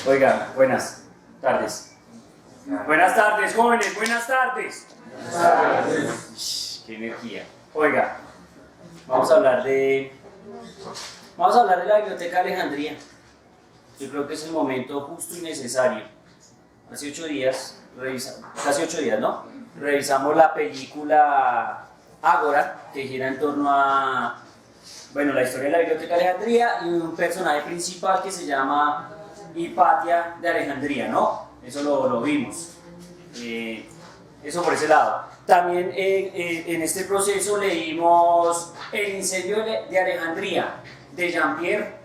Oiga, buenas tardes. Buenas tardes, jóvenes, buenas tardes. Qué energía. Oiga, vamos a hablar de la Biblioteca de Alejandría. Yo creo que es el momento justo y necesario. Hace 8 días, casi 8 días, ¿no? Revisamos la película Ágora, que gira en torno a, bueno, la historia de la Biblioteca de Alejandría y un personaje principal que se llama Hipatia de Alejandría, ¿no? Eso lo vimos. Eso por ese lado. También en este proceso leímos El incendio de Alejandría, de Jean-Pierre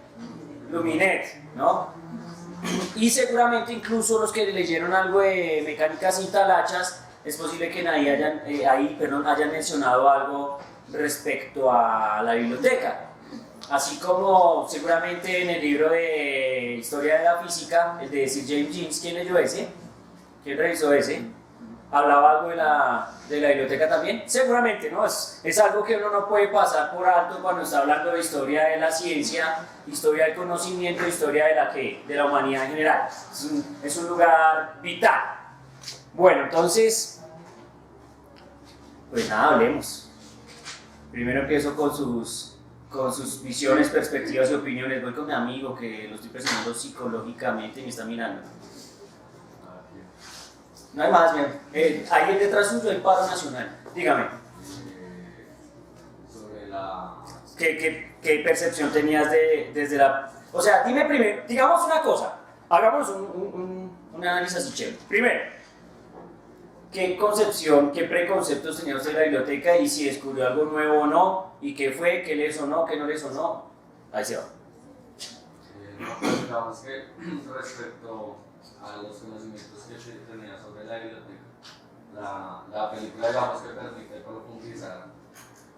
Luminet, ¿no? Y seguramente incluso los que leyeron algo de Mecánica sin talachas, es posible que hayan mencionado algo respecto a la biblioteca. Así como seguramente en el libro de Historia de la Física, el de Sir James Jeans, ¿quién leyó ese? ¿Quién revisó ese? ¿Hablaba algo de la biblioteca también? Seguramente, ¿no? Es algo que uno no puede pasar por alto cuando está hablando de historia de la ciencia, historia del conocimiento, historia de la humanidad en general. Es un lugar vital. Bueno, entonces, pues nada, hablemos. Primero empiezo con sus visiones, perspectivas y opiniones. Voy con mi amigo que lo estoy presionando psicológicamente y me está mirando. No hay más, bien. Ahí detrás suyo el paro nacional. Dígame. Sobre la... ¿Qué percepción tenías desde la... O sea, dime primero, digamos una cosa. Hagamos un análisis así chévere. Primero, ¿qué concepción, qué preconceptos tenía usted de la biblioteca y si descubrió algo nuevo o no? ¿Y qué fue? ¿Qué le sonó? ¿Qué no le sonó? Ahí se va. Pues digamos que respecto a los conocimientos que se tenía sobre la biblioteca, la película digamos que permite profundizar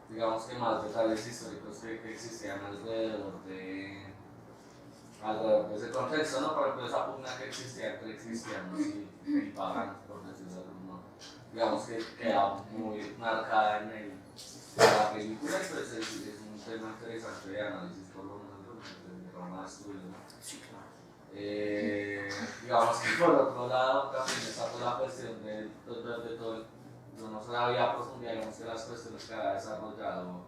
digamos que más detalles históricos que existían alrededor de ese contexto, ¿no? Por ejemplo, esa pugna que existía entre cristianos y paganos, por decirlo de algún modo. Digamos que queda muy marcada en la película y pues es un tema interesante de análisis por lo menos de Roma de estudio, ¿no? Sí, claro. Digamos que por otro lado también está toda la cuestión de todo, no se había profundidad, digamos que las cuestiones que ha desarrollado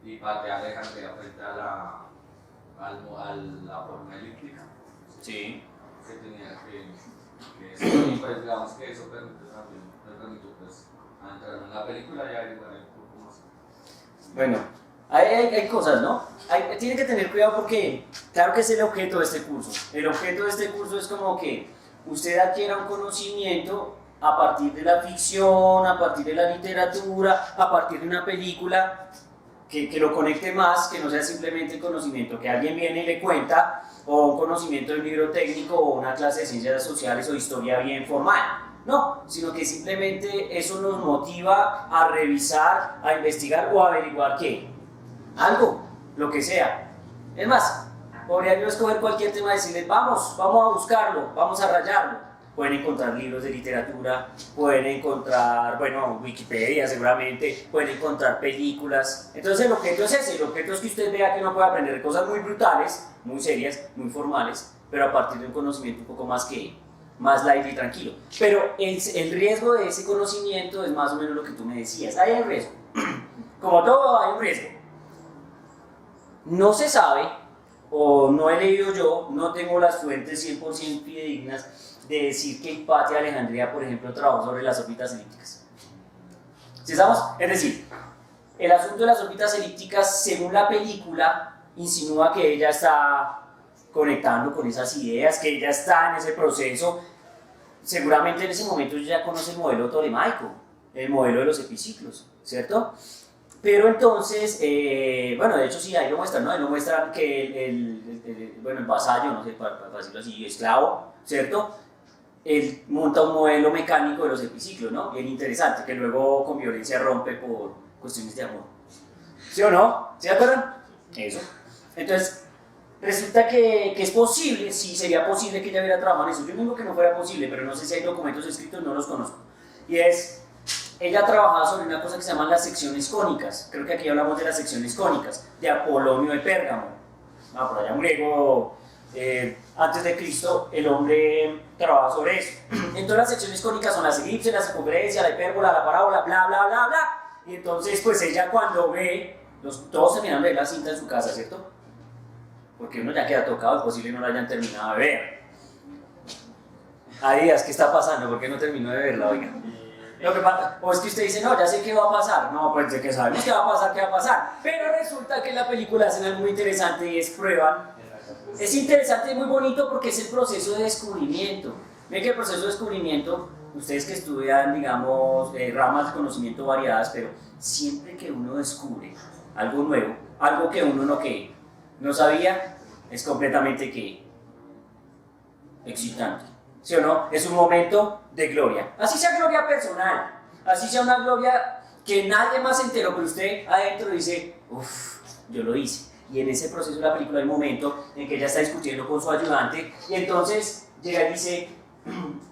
Hipatia de Alejandría frente a la forma elíptica. Sí. Que tenía y pues digamos que eso me permitió pues a entrar en la película y averiguar un poco más. Bueno, hay cosas, ¿no? Tiene que tener cuidado porque, claro que es el objeto de este curso. El objeto de este curso es como que usted adquiera un conocimiento a partir de la ficción, a partir de la literatura, a partir de una película que lo conecte más, que no sea simplemente el conocimiento que alguien viene y le cuenta, o un conocimiento de un libro técnico, o una clase de ciencias sociales o historia bien formal. No, sino que simplemente eso nos motiva a revisar, a investigar o a averiguar qué. Algo, lo que sea. Es más, podría yo escoger cualquier tema y decirles, vamos a buscarlo, vamos a rayarlo. Pueden encontrar libros de literatura, pueden encontrar, bueno, Wikipedia seguramente, pueden encontrar películas. Entonces el objeto es ese, el objeto es que usted vea que uno puede aprender cosas muy brutales, muy serias, muy formales, pero a partir de un conocimiento un poco más light y tranquilo. Pero el riesgo de ese conocimiento es más o menos lo que tú me decías, hay un riesgo. Como todo hay un riesgo. No se sabe, o no he leído yo, no tengo las fuentes 100% fidedignas, de decir que Hipatia de Alejandría, por ejemplo, trabajó sobre las órbitas elípticas. ¿Sí estamos? Es decir, el asunto de las órbitas elípticas, según la película, insinúa que ella está conectando con esas ideas, que ella está en ese proceso. Seguramente en ese momento ella ya conoce el modelo tolemaico, el modelo de los epiciclos, ¿cierto? Pero entonces, bueno, de hecho sí, ahí lo muestran, ¿no? Ahí lo muestran que el vasallo, no sé, para decirlo así, esclavo, ¿cierto? Él monta un modelo mecánico de los epiciclos, ¿no? Bien interesante, que luego con violencia rompe por cuestiones de amor. ¿Sí o no? ¿Se acuerdan? Eso. Entonces, resulta que es posible, sí, sería posible que ella hubiera trabajado en eso. Yo digo que no fuera posible, pero no sé si hay documentos escritos, no los conozco. Y ella trabajaba sobre una cosa que se llaman las secciones cónicas. Creo que aquí hablamos de las secciones cónicas, de Apolonio de Pérgamo. Por allá un griego antes de Cristo, el hombre trabaja sobre eso. Entonces las secciones cónicas son las elipses, la circunferencia, la hipérbola, la parábola, bla, bla, bla, bla. Y entonces, pues ella cuando ve, todos terminan de ver la cinta en su casa, ¿cierto? Porque uno ya queda tocado, es posible no la hayan terminado de ver. Díaz, ¿qué está pasando? ¿Por qué no terminó de verla, oiga? Lo que pasa, o es que usted dice, no, ya sé qué va a pasar. No, pues de que sabemos qué va a pasar, qué va a pasar. Pero resulta que en la película hacen algo muy interesante y es prueban. Es interesante y muy bonito porque es el proceso de descubrimiento. Ven que el proceso de descubrimiento, ustedes que estudian, digamos, ramas de conocimiento variadas, pero siempre que uno descubre algo nuevo, algo que uno no sabía, es completamente excitante. ¿Sí o no? Es un momento de gloria. Así sea gloria personal, así sea una gloria que nadie más se enteró, pero usted adentro dice, uff, yo lo hice. Y en ese proceso de la película hay un momento en que ella está discutiendo con su ayudante y entonces llega y dice,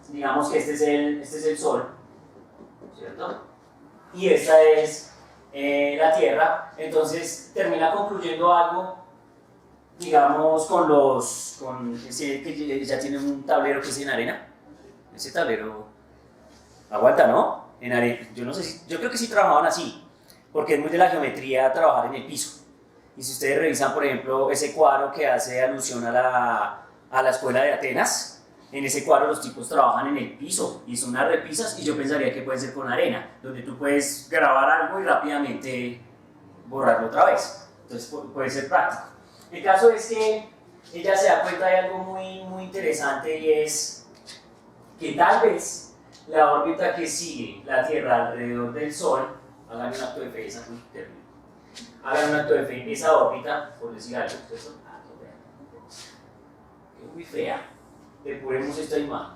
digamos que este es el sol, ¿cierto? Y esta es la tierra, entonces termina concluyendo algo, digamos, con ese que ya tiene un tablero que es en arena. Ese tablero aguanta, ¿no? En arena. Yo no sé yo creo que sí trabajaban así, porque es muy de la geometría trabajar en el piso. Y si ustedes revisan, por ejemplo, ese cuadro que hace alusión a la escuela de Atenas, en ese cuadro los tipos trabajan en el piso y son unas repisas y yo pensaría que puede ser con arena, donde tú puedes grabar algo y rápidamente borrarlo otra vez. Entonces puede ser práctico. El caso es que ella se da cuenta de algo muy, muy interesante y es que tal vez la órbita que sigue la Tierra alrededor del Sol, hagan un acto de fe, esa hagan un acto de fe en esa órbita, por decir algo, ¿cierto? Que es muy fea, depuremos esta imagen,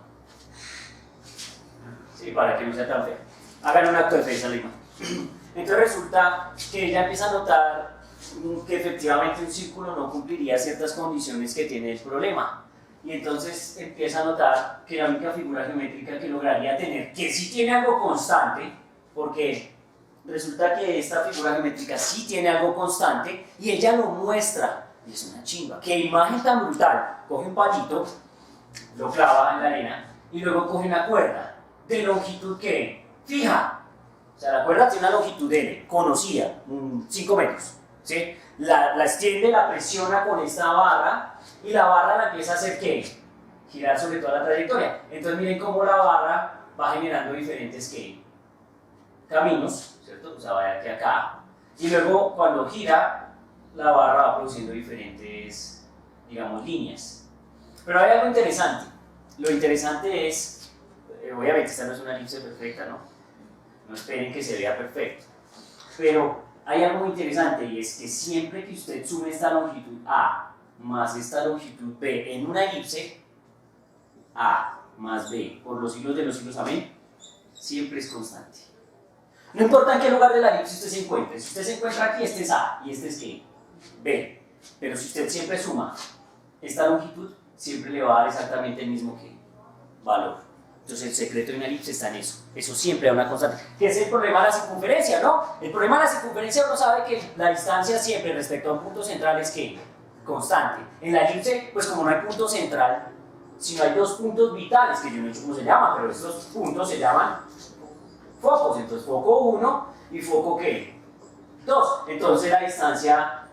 sí, para que no sea tan fea. Hagan un acto de fe esa imagen. Entonces resulta que ella empieza a notar que efectivamente un círculo no cumpliría ciertas condiciones que tiene el problema. Y entonces empieza a notar que la única figura geométrica que lograría tener, que sí tiene algo constante, porque resulta que esta figura geométrica sí tiene algo constante, y ella lo muestra, y es una chimba. ¡Qué imagen tan brutal! Coge un palito, lo clava en la arena, y luego coge una cuerda de longitud que fija. O sea, la cuerda tiene una longitud L, conocida, 5 metros. ¿Sí? La extiende, la presiona con esta barra y la barra la empieza a hacer ¿qué? Girar sobre toda la trayectoria. Entonces miren cómo la barra va generando diferentes caminos, ¿cierto? O sea, va de aquí a acá. Y luego cuando gira, la barra va produciendo diferentes, digamos, líneas. Pero hay algo interesante. Lo interesante es, obviamente esta no es una elipse perfecta, ¿no? No esperen que se vea perfecto. Pero hay algo muy interesante y es que siempre que usted sume esta longitud A más esta longitud B en una elipse, A más B por los siglos de los siglos, amén, siempre es constante. No importa en qué lugar de la elipse usted se encuentre, si usted se encuentra aquí, este es A y este es ¿qué? B. Pero si usted siempre suma esta longitud, siempre le va a dar exactamente el mismo valor. Entonces el secreto de una elipse está en eso. Eso siempre da una constante. Que es el problema de la circunferencia, ¿no? El problema de la circunferencia uno sabe que la distancia siempre respecto a un punto central es ¿qué? Constante. En la elipse, pues como no hay punto central, sino hay dos puntos vitales, que yo no sé cómo se llaman, pero estos puntos se llaman focos. Entonces foco 1 y foco ¿qué? 2. Entonces la distancia,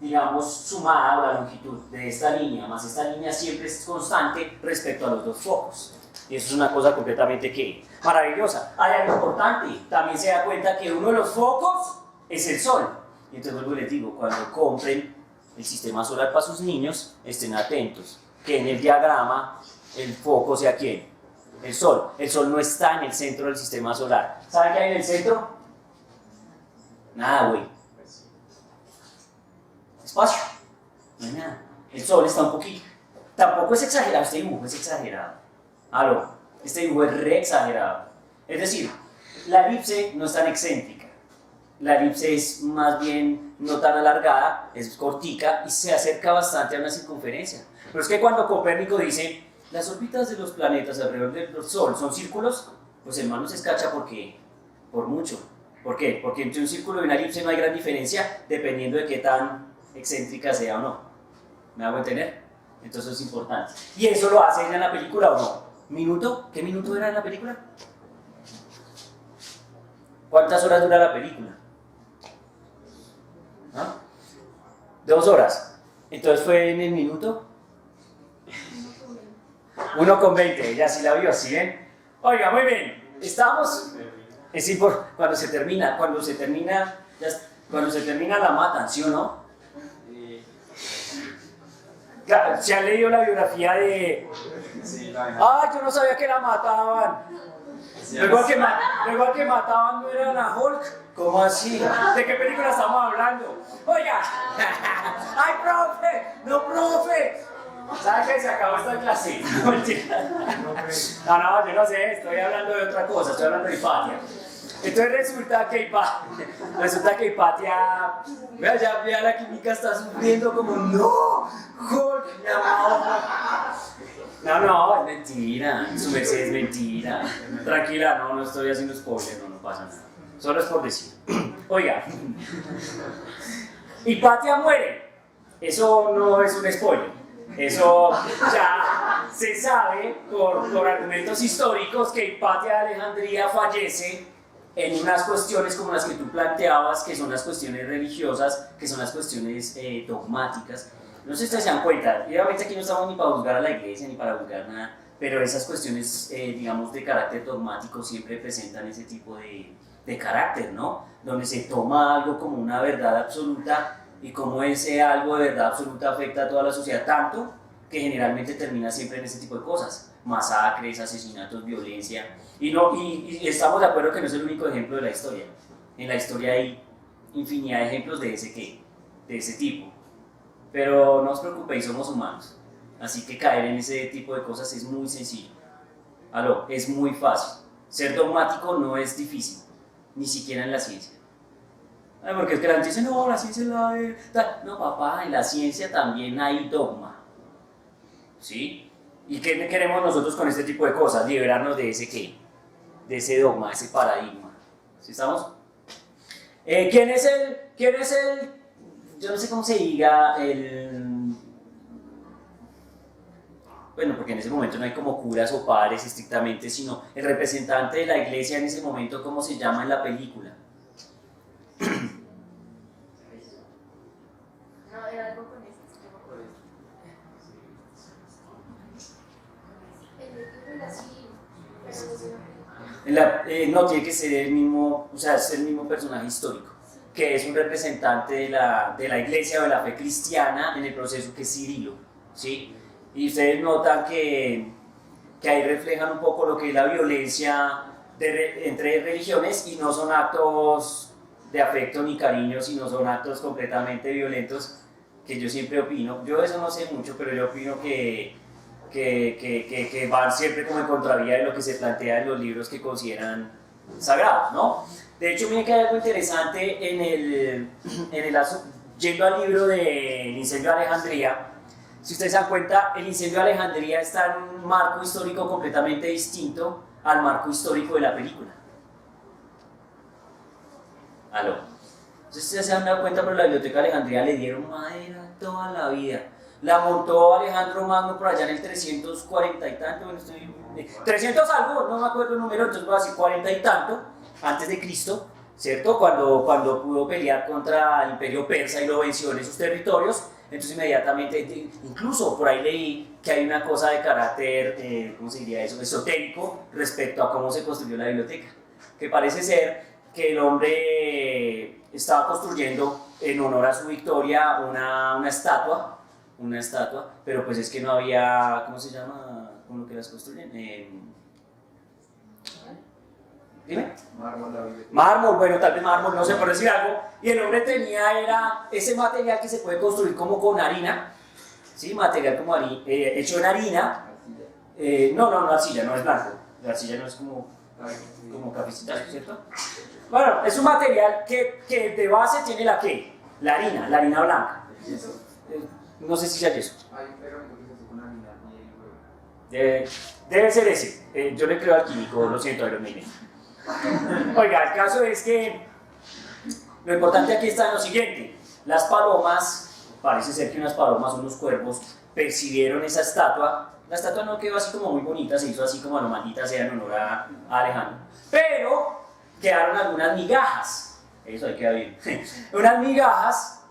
digamos, sumada o la longitud de esta línea más esta línea siempre es constante respecto a los dos focos. Y eso es una cosa completamente maravillosa. Hay algo importante, también se da cuenta que uno de los focos es el Sol. Y entonces vuelvo y les digo, cuando compren el sistema solar para sus niños, estén atentos, que en el diagrama el foco sea ¿quién? El Sol. El Sol no está en el centro del sistema solar. ¿Saben qué hay en el centro? Nada, güey. Espacio. No hay nada. El Sol está un poquito. Tampoco es exagerado, este dibujo es exagerado. Aló, este dibujo es re exagerado. Es decir, la elipse no es tan excéntrica. La elipse es más bien no tan alargada, es cortica y se acerca bastante a una circunferencia. Pero es que cuando Copérnico dice las órbitas de los planetas alrededor del Sol son círculos, pues el man no se escacha por mucho. ¿Por qué? Porque entre un círculo y una elipse no hay gran diferencia dependiendo de qué tan excéntrica sea o no. ¿Me hago entender? Entonces es importante. ¿Y eso lo hace ella en la película o no? ¿Minuto? ¿Qué minuto era en la película? ¿Cuántas horas dura la película? ¿Ah? 2 horas. Entonces fue en el minuto 1:20. Ella sí la vio, ¿sí ven? Oiga, muy bien. Estamos. Es importante. Cuando se termina la matan, ¿sí o no? Claro, ¿se han leído la biografía de...? Sí, Yo no sabía que la mataban. Luego al que mataban no era la Hulk. ¿Cómo así? ¿De qué película estamos hablando? Oiga. ¡Ay, profe! ¡No, profe! ¿Sabes que se acabó esta clase? No, yo no sé, estoy hablando de otra cosa, estoy hablando de Hipatia. Entonces resulta que Hipatia, vea la química está sufriendo como, no, Hulk, no, es mentira, su merced es mentira. Tranquila, no estoy haciendo spoiler, no pasa nada. Solo es por decir. Oiga, Hipatia muere, eso no es un spoiler. Eso ya se sabe por argumentos históricos que Hipatia de Alejandría fallece en unas cuestiones como las que tú planteabas, que son las cuestiones religiosas, que son las cuestiones dogmáticas. No sé si ustedes se dan cuenta, y obviamente aquí no estamos ni para juzgar a la iglesia ni para juzgar nada, pero esas cuestiones, digamos, de carácter dogmático siempre presentan ese tipo de carácter, ¿no? Donde se toma algo como una verdad absoluta y como ese algo de verdad absoluta afecta a toda la sociedad tanto que generalmente termina siempre en ese tipo de cosas, masacres, asesinatos, violencia, y estamos de acuerdo que no es el único ejemplo de la historia. En la historia hay infinidad de ejemplos de ese tipo, pero no os preocupéis, somos humanos, así que caer en ese tipo de cosas es muy sencillo. Es muy fácil. Ser dogmático no es difícil, ni siquiera en la ciencia. Porque es que la gente dice, no, la ciencia es la verdad. No, papá, en la ciencia también hay dogma. ¿Sí? ¿Y qué queremos nosotros con este tipo de cosas? Liberarnos de ese qué, de ese dogma, ese paradigma. ¿Sí estamos? ¿Quién es el, yo no sé cómo se diga, bueno, porque en ese momento no hay como curas o padres estrictamente, sino el representante de la iglesia en ese momento, ¿cómo se llama en la película? No, era algo con eso. No, tiene que ser el mismo, o sea, es el mismo personaje histórico, que es un representante de la iglesia o de la fe cristiana en el proceso, que es Cirilo, ¿sí? Y ustedes notan que ahí reflejan un poco lo que es la violencia entre religiones, y no son actos de afecto ni cariño, sino son actos completamente violentos, que yo siempre opino, yo de eso no sé mucho, pero yo opino que van siempre como en contravía de lo que se plantea en los libros que consideran sagrados, ¿no? De hecho, miren que hay algo interesante yendo al libro del incendio de Alejandría. Si ustedes se dan cuenta, el incendio de Alejandría está en un marco histórico completamente distinto al marco histórico de la película. Entonces ustedes se han dado cuenta, pero la biblioteca de Alejandría le dieron madera toda la vida. La montó Alejandro Magno por allá en el 340 y tanto, bueno, 300 algo, no me acuerdo el número, entonces voy a decir 40 y tanto, antes de Cristo, ¿cierto? Cuando pudo pelear contra el imperio persa y lo venció en esos territorios, entonces inmediatamente, incluso por ahí leí que hay una cosa de carácter, ¿cómo se diría eso?, esotérico respecto a cómo se construyó la biblioteca, que parece ser que el hombre estaba construyendo en honor a su victoria una estatua, pero pues es que no había, ¿cómo se llama? ¿Cómo lo que las construyen? Dime. Mármol, bueno, tal vez mármol, no sé, por decir algo. Y el hombre era ese material que se puede construir como con harina, ¿sí? Material como hecho en harina. No, arcilla, no es blanco. La arcilla no es como cafecita, ¿cierto? Bueno, es un material que de base tiene la harina blanca. No sé si sea eso. Debe ser ese. Yo le creo al químico, lo siento, Iron Maiden. Oiga, el caso es que lo importante aquí está en lo siguiente. Las palomas, parece ser que unas palomas, unos cuervos, percibieron esa estatua. La estatua no quedó así como muy bonita, se hizo así como a lo maldita sea en honor a Alejandro. Pero quedaron algunas migajas, eso hay que ver, unas migajas,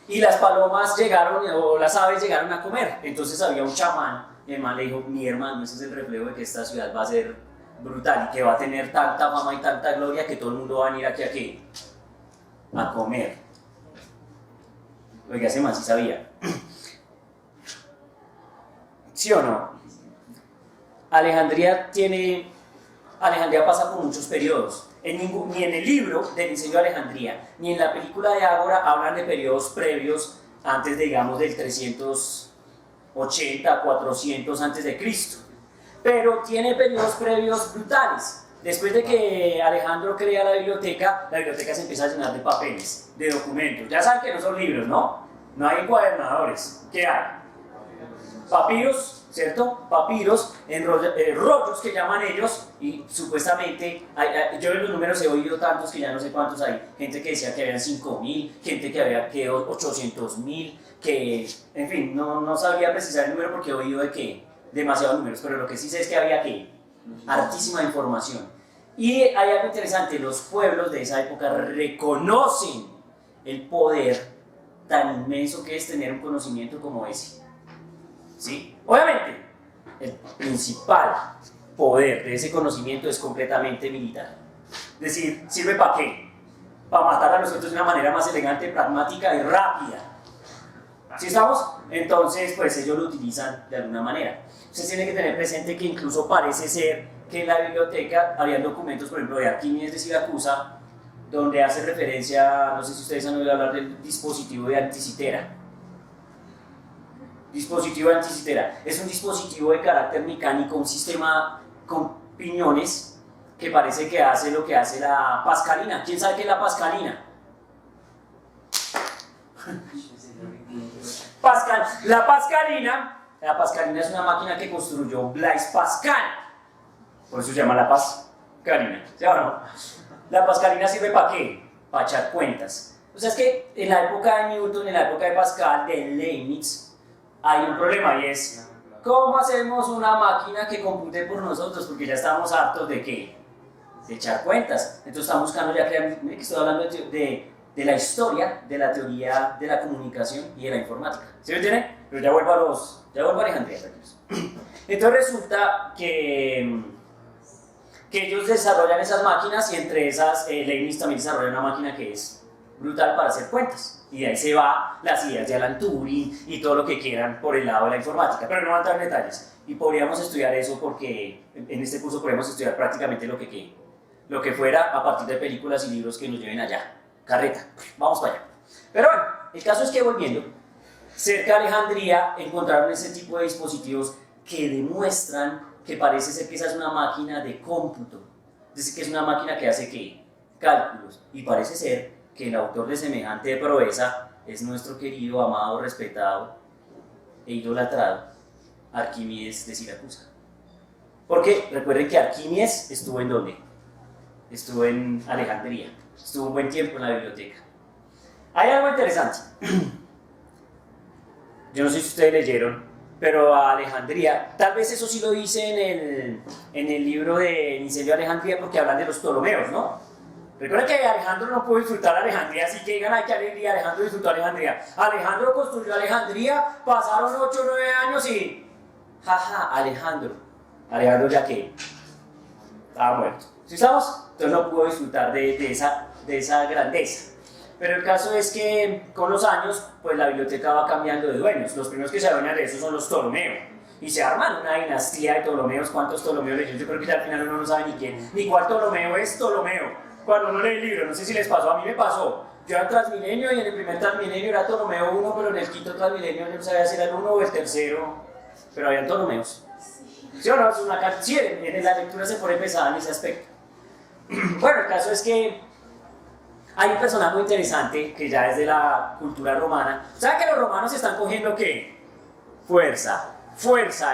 y las palomas llegaron, o las aves llegaron a comer. Entonces había un chamán, y el man le dijo: mi hermano, ese es el reflejo de que esta ciudad va a ser brutal y que va a tener tanta fama y tanta gloria que todo el mundo va a venir aquí a ¿qué? A comer. Oiga, ese man sí sabía. ¿Sí o no? Alejandría pasa por muchos periodos. Ni en el libro del diseño de Alejandría, ni en la película de Ágora hablan de periodos previos antes, digamos, del 380, 400 antes de Cristo. Pero tiene periodos previos brutales. Después de que Alejandro crea la biblioteca se empieza a llenar de papeles, de documentos. Ya saben que no son libros, ¿no? No hay encuadernadores. ¿Qué hay? Papiros, ¿cierto? Papiros, rollos que llaman ellos, y supuestamente, yo en los números he oído tantos que ya no sé cuántos hay. Gente que decía que habían 5.000, gente que había que 800.000, que, en fin, no sabría precisar el número porque he oído de que demasiados números, pero lo que sí sé es que había que hartísima información. Y hay algo interesante: los pueblos de esa época reconocen el poder tan inmenso que es tener un conocimiento como ese. ¿Sí? Obviamente, el principal poder de ese conocimiento es completamente militar. Es decir, ¿sirve para qué? Para matar a los otros de una manera más elegante, pragmática y rápida. ¿Sí estamos? Entonces, pues ellos lo utilizan de alguna manera. Usted tiene que tener presente que incluso parece ser que en la biblioteca habían documentos, por ejemplo, de Arquímedes de Siracusa, donde hace referencia, no sé si ustedes han oído hablar del dispositivo de Anticitera. Dispositivo de Anticitera es un dispositivo de carácter mecánico, un sistema con piñones que parece que hace lo que hace la pascalina. ¿Quién sabe qué es la pascalina? La pascalina es una máquina que construyó Blaise Pascal, por eso se llama la pascalina, ¿sí o no? La pascalina sirve ¿para qué? Para echar cuentas. O sea, es que en la época de Newton, en la época de Pascal, de Leibniz, hay un problema, y es: ¿cómo hacemos una máquina que compute por nosotros? Porque ya estamos hartos de ¿qué? De echar cuentas. Entonces estamos buscando ya crear, estoy hablando de la historia, de la teoría de la comunicación y de la informática. ¿Sí me entienden? Pero ya vuelvo a Alejandría. Entonces resulta que ellos desarrollan esas máquinas, y entre esas Leibniz también desarrolla una máquina que es brutal para hacer cuentas. Y de ahí se va las ideas de Alan Turing y todo lo que quieran por el lado de la informática. Pero no voy a entrar en detalles. Y podríamos estudiar eso porque en este curso podemos estudiar prácticamente lo que fuera a partir de películas y libros que nos lleven allá. Carreta, vamos para allá. Pero bueno, el caso es que, volviendo, cerca de Alejandría encontraron ese tipo de dispositivos que demuestran que parece ser que esa es una máquina de cómputo. Es decir, que es una máquina que hace ¿qué? Cálculos. Y parece ser que el autor de semejante proeza es nuestro querido, amado, respetado e idolatrado Arquímedes de Siracusa. Porque recuerden que Arquímedes estuvo ¿en dónde? Estuvo en Alejandría, estuvo un buen tiempo en la biblioteca. Hay algo interesante. Yo no sé si ustedes leyeron, pero a Alejandría, tal vez eso sí lo hice en el libro de Incendio de Alejandría, porque hablan de los Ptolomeos, ¿no? Recuerden que Alejandro no pudo disfrutar Alejandría, así que digan: ¡ay, qué alegría! Alejandro disfrutó Alejandría. Alejandro construyó Alejandría, pasaron 8 o 9 años y... ¡jaja! Alejandro ya que estaba muerto. ¿Sí estamos? Entonces no pudo disfrutar de esa grandeza. Pero el caso es que con los años, pues la biblioteca va cambiando de dueños. Los primeros que se adueñan de eso son los Ptolomeos. Y se arman una dinastía de Ptolomeos. ¿Cuántos Ptolomeos leyó? Yo creo que ya al final uno no sabe ni quién, ni cuál Ptolomeo es Ptolomeo. Cuando uno lee el libro, no sé si les pasó, a mí me pasó. Yo era Transmilenio, y en el primer Transmilenio era Ptolomeo 1, pero en el quinto Transmilenio yo no sabía si era el 1 o el tercero, pero habían Ptolomeos. ¿Sí o no? Es una, sí, en la lectura se pone pesada en ese aspecto. Bueno, el caso es que hay un personaje muy interesante que ya es de la cultura romana. ¿Saben que los romanos están cogiendo qué? Fuerza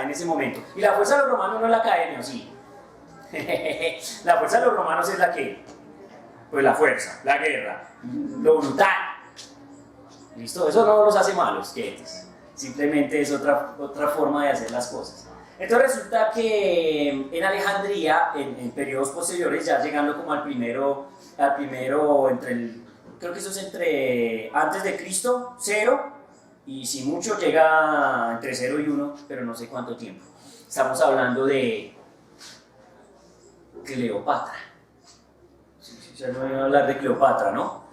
en ese momento. Y la fuerza de los romanos no es la academia, ¿sí? La fuerza de los romanos es la que... Pues la fuerza, la guerra, lo brutal. ¿Listo? Eso no los hace malos, quietos. simplemente es otra forma de hacer las cosas. Entonces resulta que en Alejandría, en periodos posteriores, ya llegando como al primero creo que eso es entre antes de Cristo, 0, y si mucho llega entre 0 y 1, pero no sé cuánto tiempo. Estamos hablando de Cleopatra. Ya no voy a hablar de Cleopatra, ¿no?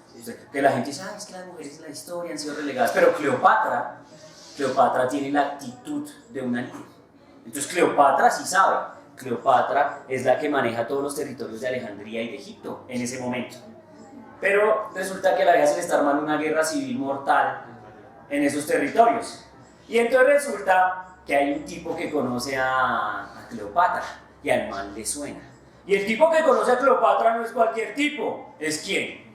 Que la gente dice, es que las mujeres en la historia han sido relegadas, pero Cleopatra tiene la actitud de una líder. Entonces Cleopatra sí sabe. Cleopatra es la que maneja todos los territorios de Alejandría y de Egipto en ese momento. Pero resulta que a la vieja se le está armando una guerra civil mortal en esos territorios. Y entonces resulta que hay un tipo que conoce a Cleopatra y al man le suena. Y el tipo que conoce a Cleopatra no es cualquier tipo, ¿es quién?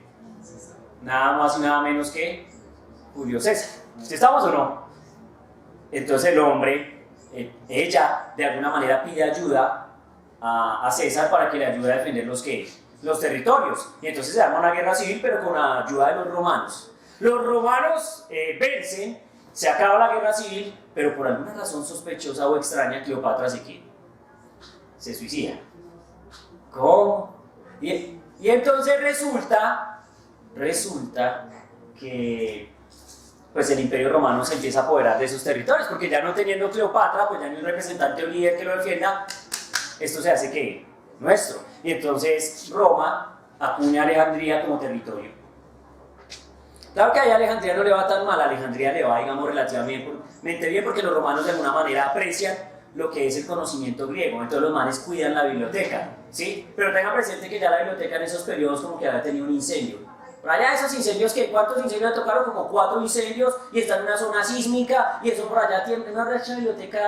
Nada más y nada menos que Julio César. ¿Sí estamos o no? Entonces el hombre, ella de alguna manera pide ayuda a César para que le ayude a defender los territorios. Y entonces se arma una guerra civil, pero con la ayuda de los romanos. Los romanos vencen, se acaba la guerra civil, pero por alguna razón sospechosa o extraña, Cleopatra se suicida. ¿Cómo? Y entonces resulta que pues el Imperio Romano se empieza a apoderar de esos territorios, porque ya no teniendo Cleopatra, pues ya no hay un representante o líder que lo defienda, esto se hace que nuestro. Y entonces Roma acuña a Alejandría como territorio. Claro que a Alejandría no le va tan mal, a Alejandría le va, digamos, relativamente bien, porque los romanos de alguna manera aprecian lo que es el conocimiento griego, entonces los manes cuidan la biblioteca, ¿sí? Pero tengan presente que ya la biblioteca en esos periodos como que había tenido un incendio. Por allá esos incendios, ¿cuántos incendios tocaron? Como 4 incendios, y está en una zona sísmica, y eso por allá tiene una recha biblioteca